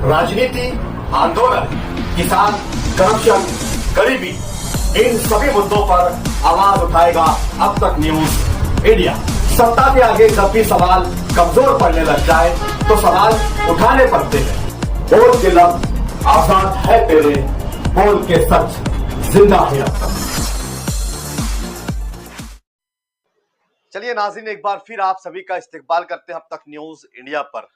राजनीति, आंदोलन, किसान, करप्शन, गरीबी, इन सभी मुद्दों पर आवाज उठाएगा अब तक न्यूज इंडिया। सत्ता के आगे जब भी सवाल कमजोर पड़ने लग जाए तो सवाल उठाने पड़ते हैं। बोल के लफ्ज आजाद है तेरे, बोल के सच जिंदा है अब तक। चलिए नाजरीन, एक बार फिर आप सभी का इस्तकबाल करते हैं अब तक न्यूज इंडिया पर।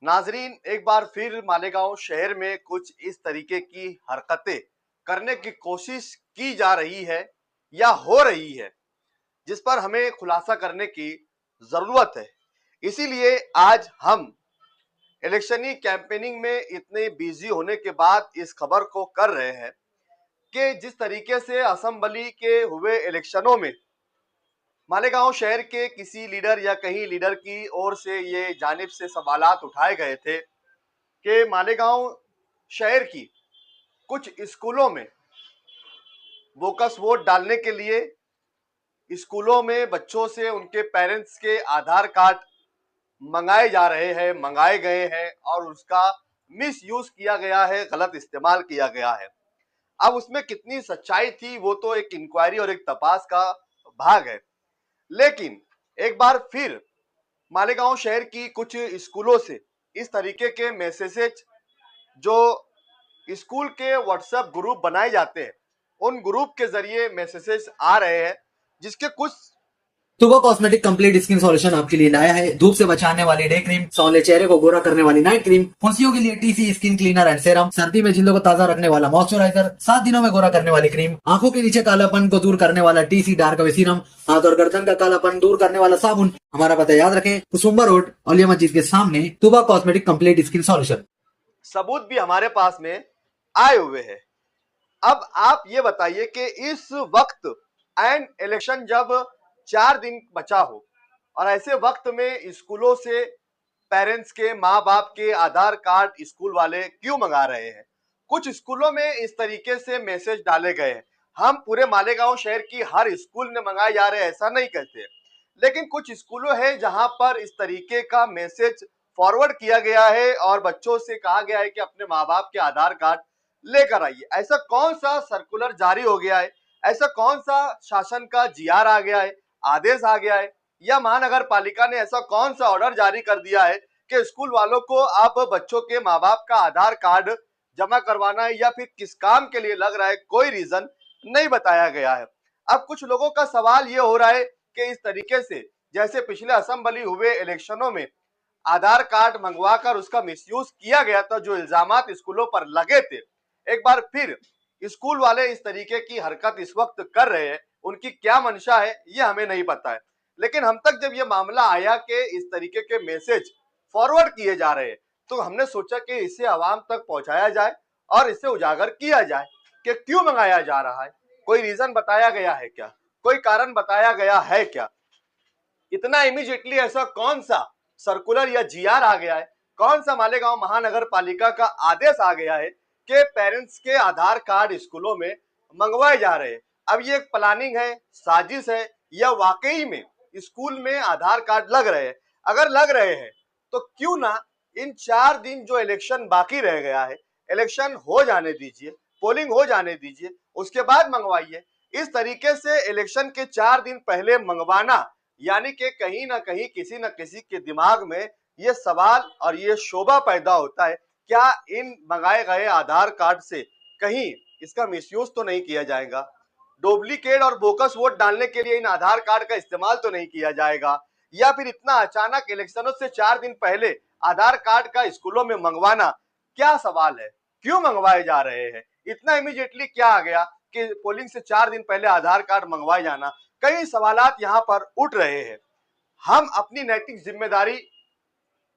नाजरीन, एक बार फिर मालेगांव शहर में कुछ इस तरीके की हरकतें करने की कोशिश की जा रही है या हो रही है, जिस पर हमें खुलासा करने की जरूरत है। इसीलिए आज हम इलेक्शनी कैंपेनिंग में इतने बिजी होने के बाद इस खबर को कर रहे हैं कि जिस तरीके से असेंबली के हुए इलेक्शनों में मालेगांव शहर के किसी लीडर या कहीं लीडर की ओर से ये जानिब से सवालात उठाए गए थे कि मालेगांव शहर की कुछ स्कूलों में बोकस वोट डालने के लिए स्कूलों में बच्चों से उनके पेरेंट्स के आधार कार्ड मंगाए जा रहे हैं, मंगाए गए हैं और उसका मिस यूज किया गया है, गलत इस्तेमाल किया गया है। अब उसमें कितनी सच्चाई थी वो तो एक इंक्वायरी और एक तपास का भाग है। लेकिन एक बार फिर मालेगांव शहर की कुछ स्कूलों से इस तरीके के मैसेजेस जो स्कूल के व्हाट्सएप ग्रुप बनाए जाते हैं, उन ग्रुप के जरिए मैसेजेस आ रहे हैं, जिसके कुछ तुबा कॉस्मेटिक कंप्लीट स्किन सॉल्यूशन आपके लिए लाया है। धूप से बचाने वाली डे क्रीम, सौंदर्य चेहरे को गोरा करने वाली नाइट क्रीम, फुंसियों के लिए TC skin cleaner and serum, सर्दी में जिल्दों को ताजा रखने वाला मॉइस्चराइजर, 7 दिनों में गोरा करने वाली क्रीम, आंखों के नीचे कालापन को दूर करने वाला टीसी डार्क वे सीरम, हाथ और गर्दन का कालापन दूर करने वाला साबुन। हमारा पता याद रखें, कुसुम्बा रोड, औलिया मस्जिद के सामने, तुबा कॉस्मेटिक कंप्लीट स्किन सॉल्यूशन। सबूत भी हमारे पास में आए हुए हैं। अब आप ये बताइए कि इस वक्त एंड इलेक्शन जब 4 दिन बचा हो और ऐसे वक्त में स्कूलों से पेरेंट्स के, माँ बाप के आधार कार्ड स्कूल वाले क्यों मंगा रहे हैं? कुछ स्कूलों में इस तरीके से मैसेज डाले गए हैं। हम पूरे मालेगांव शहर की हर स्कूल में मंगाए जा रहे हैं ऐसा नहीं कहते, लेकिन कुछ स्कूलों है जहां पर इस तरीके का मैसेज फॉरवर्ड किया गया है और बच्चों से कहा गया है कि अपने माँ बाप के आधार कार्ड लेकर आइए। ऐसा कौन सा सर्कुलर जारी हो गया है, ऐसा कौन सा शासन का जीआर आ गया है, आदेश आ गया है, या महानगर पालिका ने ऐसा कौन सा ऑर्डर जारी कर दिया है कि स्कूल वालों को अब बच्चों के माँ बाप का आधार कार्ड जमा करवाना है, या फिर किस काम के लिए लग रहा है, कोई रीजन नहीं बताया गया है। अब कुछ लोगों का सवाल ये हो रहा है कि इस तरीके से जैसे पिछले असेंबली हुए इलेक्शनों में आधार कार्ड मंगवाकर उसका मिसयूज किया गया था, जो इल्जामात स्कूलों पर लगे थे, एक बार फिर स्कूल वाले इस तरीके की हरकत इस वक्त कर रहे हैं। उनकी क्या मंशा है ये हमें नहीं पता है, लेकिन हम तक जब ये मामला आया कि इस तरीके के मैसेज फॉरवर्ड किए जा रहे हैं, तो हमने सोचा कि इसे आवाम तक पहुंचाया जाए और इसे उजागर किया जाए कि क्यों मंगाया जा रहा है। कोई रीजन बताया गया है क्या? कोई कारण बताया गया है क्या? इतना इमीडिएटली ऐसा कौन सा सर्कुलर या जीआर आ गया है, कौन सा मालेगांव महानगर पालिका का आदेश आ गया है कि पेरेंट्स के आधार कार्ड स्कूलों में मंगवाए जा रहे हैं? अब ये एक प्लानिंग है, साजिश है, या वाकई में स्कूल में आधार कार्ड लग रहे हैं? अगर लग रहे हैं तो क्यों ना इन 4 दिन जो इलेक्शन बाकी रह गया है, इलेक्शन हो जाने दीजिए, पोलिंग हो जाने दीजिए, उसके बाद मंगवाइए। इस तरीके से इलेक्शन के 4 दिन पहले मंगवाना, यानी कि कहीं ना कहीं किसी न किसी के दिमाग में ये सवाल और ये शोभा पैदा होता है, क्या इन मंगाए गए आधार कार्ड से कहीं इसका मिसयूज तो नहीं किया जाएगा? डुप्लीकेट और बोकस वोट डालने के लिए इन आधार कार्ड का इस्तेमाल तो नहीं किया जाएगा? या फिर इतना अचानक इलेक्शनों से 4 दिन पहले आधार कार्ड का स्कूलों में मंगवाना क्या सवाल है? क्यों मंगवाए जा रहे हैं? इतना इमीडिएटली क्या आ गया कि पोलिंग से 4 दिन पहले आधार कार्ड मंगवाए जाना? कई सवालात यहाँ पर उठ रहे हैं। हम अपनी नैतिक जिम्मेदारी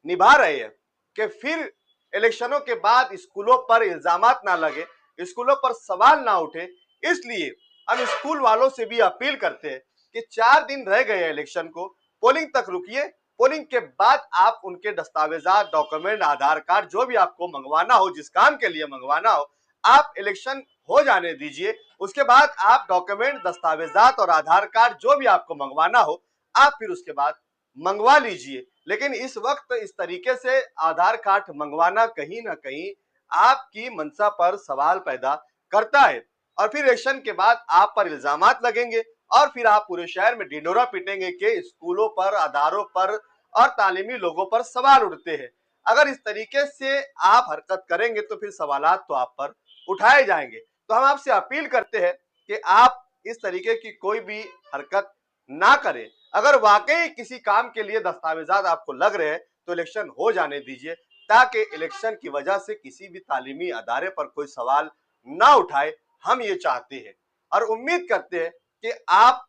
निभा रहे हैं कि फिर इलेक्शनों के बाद स्कूलों पर इल्जामात ना लगे, स्कूलों पर सवाल ना उठे। इसलिए हम स्कूल वालों से भी अपील करते हैं कि 4 दिन रह गए इलेक्शन को, पोलिंग तक रुकिए। पोलिंग के बाद आप उनके दस्तावेजात, डॉक्यूमेंट, आधार कार्ड जो भी आपको मंगवाना हो, जिस काम के लिए मंगवाना हो, आप इलेक्शन हो जाने दीजिए। उसके बाद आप डॉक्यूमेंट, दस्तावेजात और आधार कार्ड जो भी आपको मंगवाना हो, आप फिर उसके बाद मंगवा लीजिए। लेकिन इस वक्त इस तरीके से आधार कार्ड मंगवाना कहीं ना कहीं आपकी मंशा पर सवाल पैदा करता है और फिर इलेक्शन के बाद आप पर इल्जामात लगेंगे और फिर आप पूरे शहर में ढिंढोरा पीटेंगे कि स्कूलों पर, आधारों पर और तालीमी लोगों पर सवाल उठते हैं। अगर इस तरीके से आप हरकत करेंगे तो फिर सवालात तो आप पर उठाए जाएंगे। तो हम आपसे अपील करते हैं कि आप इस तरीके की कोई भी हरकत ना करें। अगर वाकई किसी काम के लिए दस्तावेजात आपको लग रहे हैं तो इलेक्शन हो जाने दीजिए, ताकि इलेक्शन की वजह से किसी भी तालीमी अदारे पर कोई सवाल ना उठाए। हम ये चाहते हैं और उम्मीद करते हैं कि आप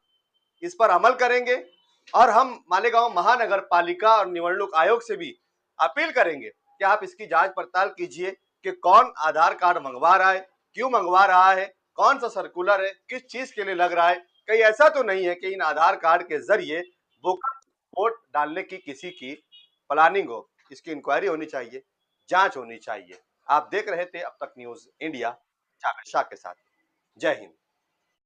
इस पर अमल करेंगे और हम मालेगांव महानगर पालिका और निवडणूक आयोग से भी अपील करेंगे कि आप इसकी जांच पड़ताल कीजिए कि कौन आधार कार्ड मंगवा रहा है, क्यों मंगवा रहा है, कौन सा सर्कुलर है, किस चीज के लिए लग रहा है। कहीं ऐसा तो नहीं है कि इन आधार कार्ड के जरिए वोट डालने की किसी की प्लानिंग हो। इसकी इंक्वायरी होनी चाहिए, जांच होनी चाहिए। आप देख रहे थे अब तक न्यूज इंडिया जावेद शाह के साथ। जय हिंद।